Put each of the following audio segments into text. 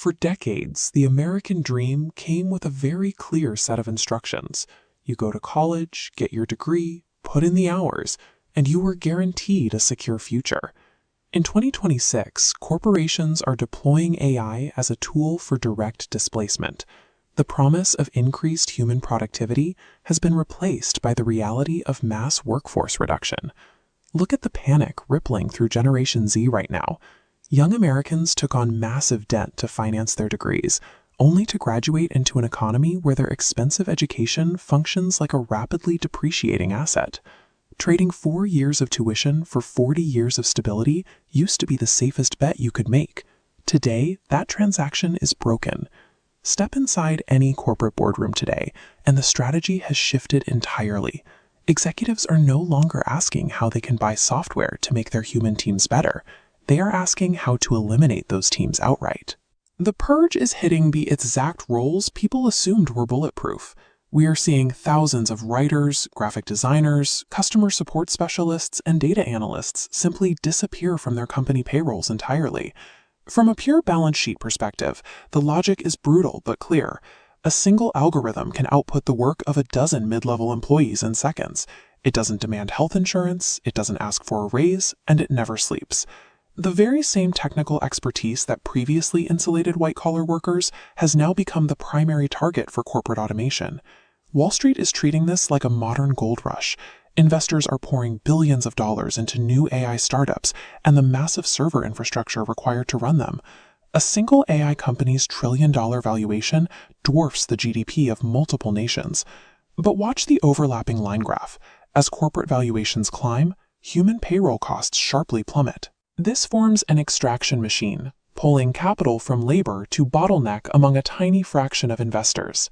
For decades, the American dream came with a very clear set of instructions. You go to college, get your degree, put in the hours, and you were guaranteed a secure future. In 2026, corporations are deploying AI as a tool for direct displacement. The promise of increased human productivity has been replaced by the reality of mass workforce reduction. Look at the panic rippling through Generation Z right now. Young Americans took on massive debt to finance their degrees, only to graduate into an economy where their expensive education functions like a rapidly depreciating asset. Trading 4 years of tuition for 40 years of stability used to be the safest bet you could make. Today, that transaction is broken. Step inside any corporate boardroom today, and the strategy has shifted entirely. Executives are no longer asking how they can buy software to make their human teams better. They are asking how to eliminate those teams outright. The purge is hitting the exact roles people assumed were bulletproof. We are seeing thousands of writers, graphic designers, customer support specialists, and data analysts simply disappear from their company payrolls entirely. From a pure balance sheet perspective, the logic is brutal but clear. A single algorithm can output the work of a dozen mid-level employees in seconds. It doesn't demand health insurance, it doesn't ask for a raise, and it never sleeps. The very same technical expertise that previously insulated white-collar workers has now become the primary target for corporate automation. Wall Street is treating this like a modern gold rush. Investors are pouring billions of dollars into new AI startups and the massive server infrastructure required to run them. A single AI company's trillion-dollar valuation dwarfs the GDP of multiple nations. But watch the overlapping line graph. As corporate valuations climb, human payroll costs sharply plummet. This forms an extraction machine, pulling capital from labor to bottleneck among a tiny fraction of investors.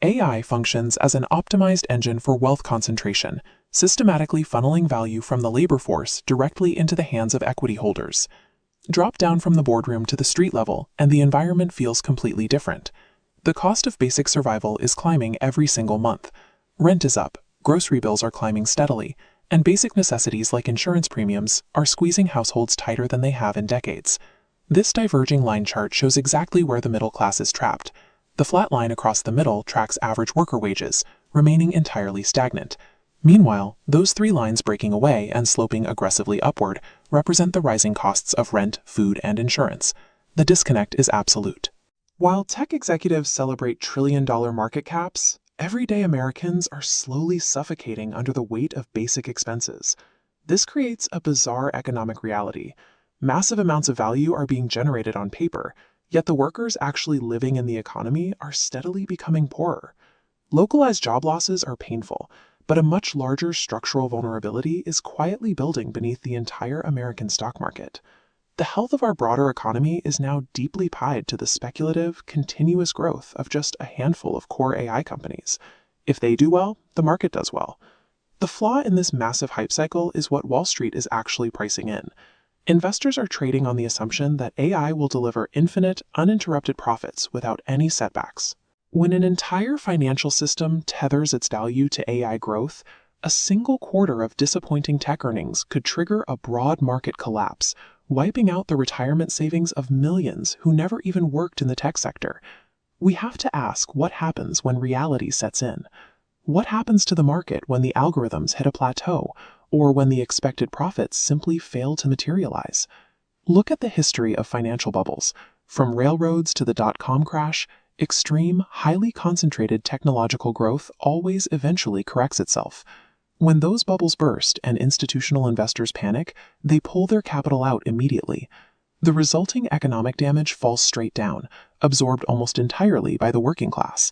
AI functions as an optimized engine for wealth concentration, systematically funneling value from the labor force directly into the hands of equity holders. Drop down from the boardroom to the street level, and the environment feels completely different. The cost of basic survival is climbing every single month. Rent is up, grocery bills are climbing steadily, and basic necessities like insurance premiums are squeezing households tighter than they have in decades. This diverging line chart shows exactly where the middle class is trapped. The flat line across the middle tracks average worker wages, remaining entirely stagnant. Meanwhile, those three lines breaking away and sloping aggressively upward represent the rising costs of rent, food, and insurance. The disconnect is absolute. While tech executives celebrate trillion-dollar market caps, everyday Americans are slowly suffocating under the weight of basic expenses. This creates a bizarre economic reality. Massive amounts of value are being generated on paper, yet the workers actually living in the economy are steadily becoming poorer. Localized job losses are painful, but a much larger structural vulnerability is quietly building beneath the entire American stock market. The health of our broader economy is now deeply tied to the speculative, continuous growth of just a handful of core AI companies. If they do well, the market does well. The flaw in this massive hype cycle is what Wall Street is actually pricing in. Investors are trading on the assumption that AI will deliver infinite, uninterrupted profits without any setbacks. When an entire financial system tethers its value to AI growth, a single quarter of disappointing tech earnings could trigger a broad market collapse, wiping out the retirement savings of millions who never even worked in the tech sector. We have to ask what happens when reality sets in. What happens to the market when the algorithms hit a plateau, or when the expected profits simply fail to materialize? Look at the history of financial bubbles. From railroads to the dot-com crash, extreme, highly concentrated technological growth always eventually corrects itself. When those bubbles burst and institutional investors panic, they pull their capital out immediately. The resulting economic damage falls straight down, absorbed almost entirely by the working class.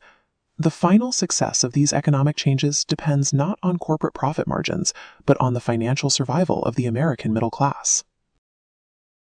The final success of these economic changes depends not on corporate profit margins, but on the financial survival of the American middle class.